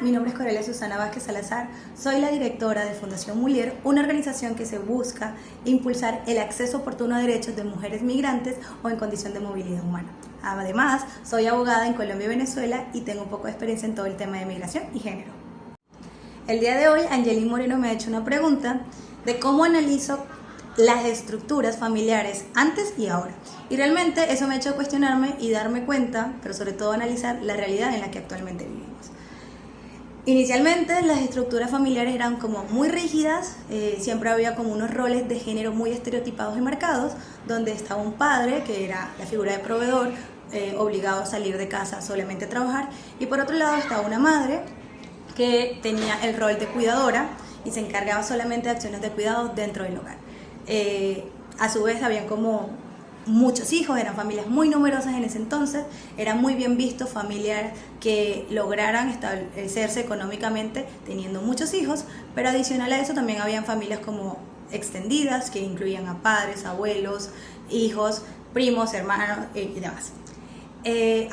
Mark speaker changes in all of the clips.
Speaker 1: Mi nombre es Corelia Susana Vázquez Salazar, soy la directora de Fundación Mulier, una organización que se busca impulsar el acceso oportuno a derechos de mujeres migrantes o en condición de movilidad humana. Además, soy abogada en Colombia y Venezuela y tengo un poco de experiencia en todo el tema de migración y género. El día de hoy, Angelín Moreno me ha hecho una pregunta de cómo analizo las estructuras familiares antes y ahora. Y realmente eso me ha hecho cuestionarme y darme cuenta, pero sobre todo analizar la realidad en la que actualmente vivimos. Inicialmente las estructuras familiares eran como muy rígidas, siempre había como unos roles de género muy estereotipados y marcados, donde estaba un padre, que era la figura de proveedor, obligado a salir de casa solamente a trabajar, y por otro lado estaba una madre, que tenía el rol de cuidadora y se encargaba solamente de acciones de cuidado dentro del hogar. A su vez habían como muchos hijos, eran familias muy numerosas en ese entonces, era muy bien visto familias que lograran establecerse económicamente teniendo muchos hijos, pero adicional a eso también habían familias como extendidas que incluían a padres, abuelos, hijos, primos, hermanos y demás.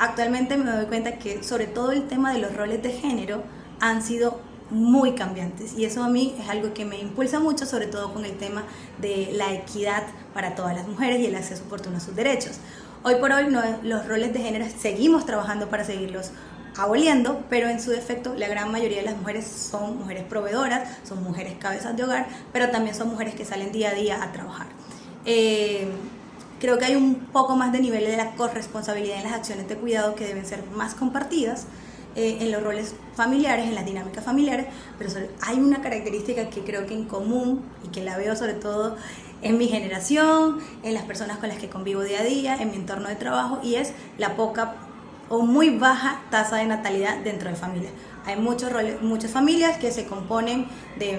Speaker 1: Actualmente me doy cuenta que sobre todo el tema de los roles de género han sido muy cambiantes y eso a mí es algo que me impulsa mucho, sobre todo con el tema de la equidad para todas las mujeres y el acceso oportuno a sus derechos. Hoy por hoy los roles de género seguimos trabajando para seguirlos aboliendo, pero en su defecto la gran mayoría de las mujeres son mujeres proveedoras, son mujeres cabezas de hogar, pero también son mujeres que salen día a día a trabajar. Creo que hay un poco más de nivel de la corresponsabilidad en las acciones de cuidado que deben ser más compartidas en los roles familiares, en las dinámicas familiares, pero hay una característica que creo que en común y que la veo sobre todo en mi generación, en las personas con las que convivo día a día, en mi entorno de trabajo, y es la poca o muy baja tasa de natalidad dentro de familias. Hay muchas familias que se componen de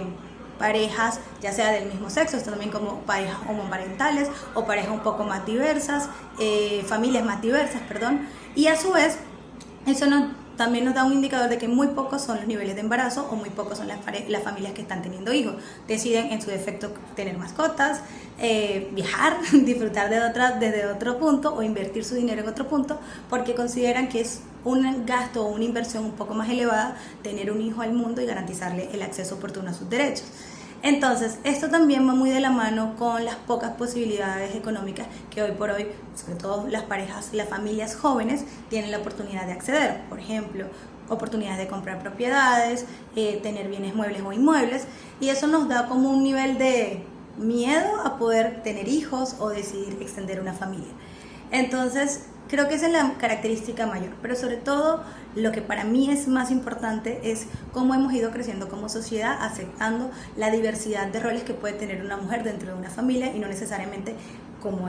Speaker 1: parejas, ya sea del mismo sexo, también como parejas homoparentales o parejas un poco más diversas, familias más diversas, perdón, y a su vez eso también nos da un indicador de que muy pocos son los niveles de embarazo o muy pocos son las familias que están teniendo hijos. Deciden en su defecto tener mascotas, viajar, disfrutar desde otro punto o invertir su dinero en otro punto porque consideran que es un gasto o una inversión un poco más elevada tener un hijo al mundo y garantizarle el acceso oportuno a sus derechos. Entonces, esto también va muy de la mano con las pocas posibilidades económicas que hoy por hoy, sobre todo las parejas, las familias jóvenes, tienen la oportunidad de acceder. Por ejemplo, oportunidades de comprar propiedades, tener bienes muebles o inmuebles, y eso nos da como un nivel de miedo a poder tener hijos o decidir extender una familia. Entonces, creo que esa es la característica mayor, pero sobre todo lo que para mí es más importante es cómo hemos ido creciendo como sociedad aceptando la diversidad de roles que puede tener una mujer dentro de una familia y no necesariamente como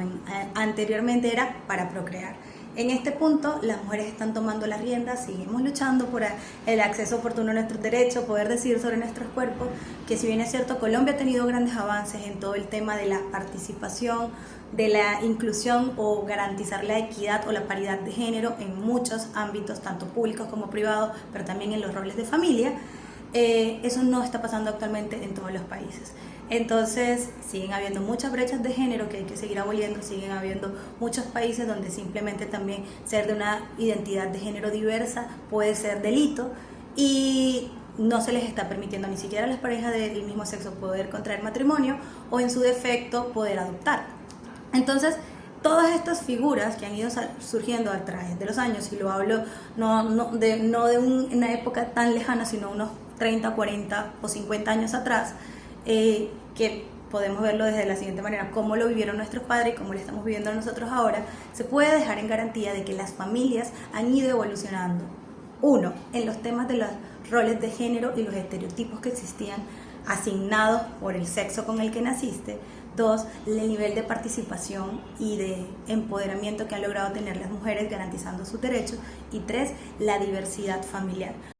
Speaker 1: anteriormente era para procrear. En este punto las mujeres están tomando las riendas, seguimos luchando por el acceso oportuno a nuestros derechos, poder decidir sobre nuestros cuerpos, que si bien es cierto Colombia ha tenido grandes avances en todo el tema de la participación, de la inclusión o garantizar la equidad o la paridad de género en muchos ámbitos, tanto públicos como privados, pero también en los roles de familia, eso no está pasando actualmente en todos los países. Entonces siguen habiendo muchas brechas de género que hay que seguir aboliendo, siguen habiendo muchos países donde simplemente también ser de una identidad de género diversa puede ser delito y no se les está permitiendo ni siquiera a las parejas del mismo sexo poder contraer matrimonio o en su defecto poder adoptar. Entonces, todas estas figuras que han ido surgiendo a través de los años, y lo hablo no de una época tan lejana, sino unos 30, 40 o 50 años atrás, que podemos verlo desde la siguiente manera, cómo lo vivieron nuestros padres y cómo lo estamos viviendo nosotros ahora, se puede dejar en garantía de que las familias han ido evolucionando. Uno, en los temas de los roles de género y los estereotipos que existían asignados por el sexo con el que naciste. Dos, el nivel de participación y de empoderamiento que han logrado tener las mujeres garantizando sus derechos. Y tres, la diversidad familiar.